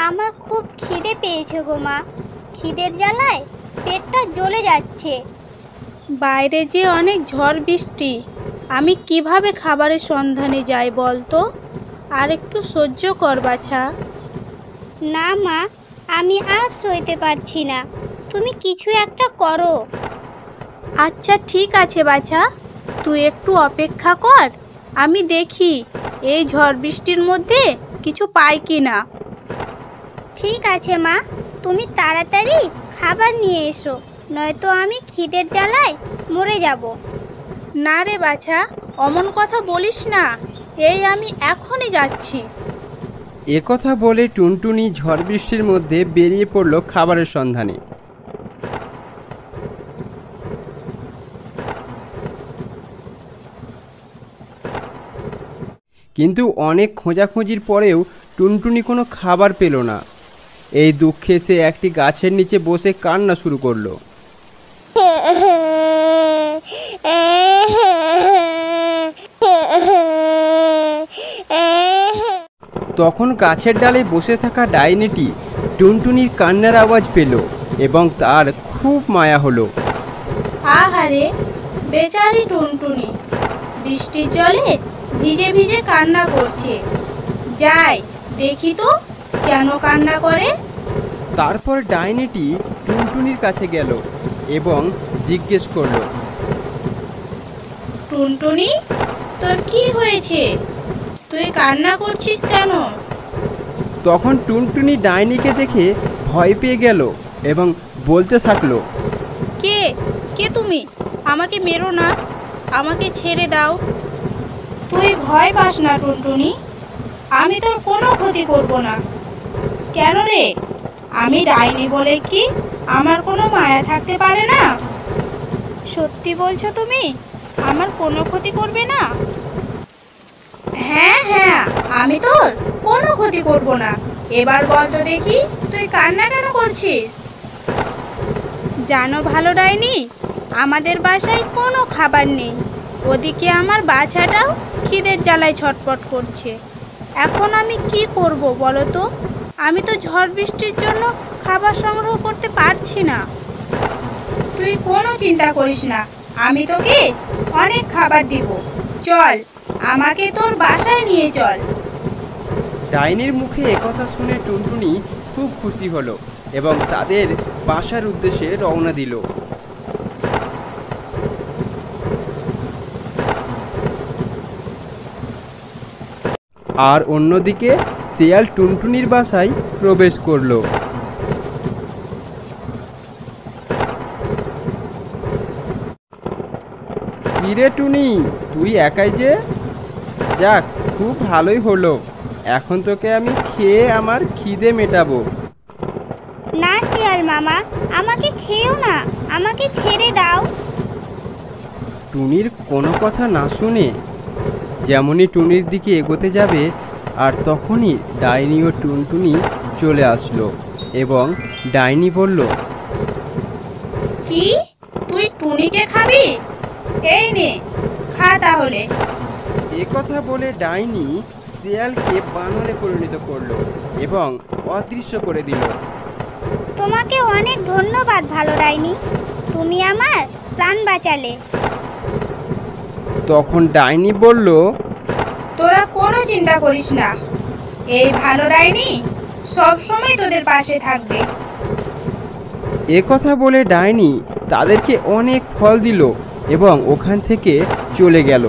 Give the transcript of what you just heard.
আমার খুব খিদে পেয়েছে গো মা। খিদের জ্বালায় পেটটা জ্বলে যাচ্ছে। বাইরে যে অনেক ঝড় বৃষ্টি, আমি কিভাবে খাবারের সন্ধানে যাই বলতো? আর একটু সহ্য কর বাছা। না মা, আমি আর সইতে পারছি না, তুমি কিছু একটা করো। আচ্ছা ঠিক আছে বাছা, তুই একটু অপেক্ষা কর, আমি দেখি এই ঝড় বৃষ্টির মধ্যে কিছু পাই কি না। ঠিক আছে মা, তুমি তাড়াতাড়ি খাবার নিয়ে এসো, নয়তো আমি খিদের জ্বালায় মরে যাব। না রে বাছা, অমন কথা বলিস না, এই আমি এখনই যাচ্ছি। একথা বলে টুনটুনি ঝড় বৃষ্টির মধ্যে বেরিয়ে পড়ল খাবারের সন্ধানে। কিন্তু অনেক খোঁজাখুঁজির পরেও টুনটুনি কোনো খাবার পেল না। এই দুঃখে সে একটি গাছের নিচে বসে কান্না শুরু করলো। তখন গাছের ডালে বসে থাকা ডাইনিটি টুনটুনির কান্নার আওয়াজ পেল এবং তার খুব মায়া হলো। আহারে বেচারি টুনটুনি, বৃষ্টির জলে ভিজে ভিজে কান্না করছে। যাই দেখি তো কেন কান্না করে। তারপর ডাইনিটি টুনটুনির কাছে গেল এবং জিজ্ঞেস করলো, টুনটুনি, তোর কি হয়েছে? তুই কান্না করছিস কেন? তখন টুনটুনি ডাইনিকে দেখে ভয় পেয়ে গেল এবং বলতে থাকলো, কে কে তুমি? আমাকে মেরো না, আমাকে ছেড়ে দাও। তুই ভয় পাস না টুনটুনি, আমি তোর কোনো ক্ষতি করব না। কেন রে, আমি ডাইনি বলে কি আমার কোনো মায়া থাকতে পারে না? সত্যি বলছো তুমি, আমার কোনো ক্ষতি করবে না? হ্যাঁ হ্যাঁ, আমি তোর কোনো ক্ষতি করব না। এবার বল তো দেখি, তুই কান্না কেন করছিস? জানো ভালো ডাইনি, আমাদের বাসায় কোনো খাবার নেই, ওদিকে আমার বাচ্চাটাও খিদের জ্বালায় ছটপট করছে। এখন আমি কি করব বলো তো? আমি তো ঝড় বৃষ্টির জন্য খাবার সংগ্রহ করতে পারছি না। তুই কোনো চিন্তা করিস না, আমি তোকে অনেক খাবার দিব। চল, আমাকে তোর বাসায় নিয়ে চল। ডাইনির মুখে একথা শুনে টুনটুনি খুব খুশি হলো এবং তাদের বাসার উদ্দেশ্যে রওনা দিল। আর অন্যদিকে শিয়াল টুনটুনির বাসায় প্রবেশ করলো। কিরে টুনি, তুই একাই যে? যাক, খুব ভালোই হলো, এখন তোকে আমি খেয়ে আমার খিদে মেটাবো। না শিয়াল মামা, আমাকে খেও না, আমাকে ছেড়ে দাও। টুনির কোনো কথা না শুনে যেমনই টুনির দিকে এগোতে যাবে, আর তখনই ডাইনি ও টুনটুনি চলে আসলো এবং ডাইনি বলল, কি, তুই টুনিকে খাবি? এই নে, খা তাহলে। একথা বলে ডাইনি শিয়ালকে বানরে পরিণত করলো এবং অদৃশ্য করে দিল। তোমাকে অনেক ধন্যবাদ ভালো ডাইনি, তুমি আমার প্রাণ বাঁচালে। তখন ডাইনি বলল, তোরা কোনো চিন্তা করিস না, এই ভালো ডাইনি সব সময় তোদের পাশে থাকবে। একথা বলে ডাইনি তাদেরকে অনেক ফল দিল এবং ওখান থেকে চলে গেল।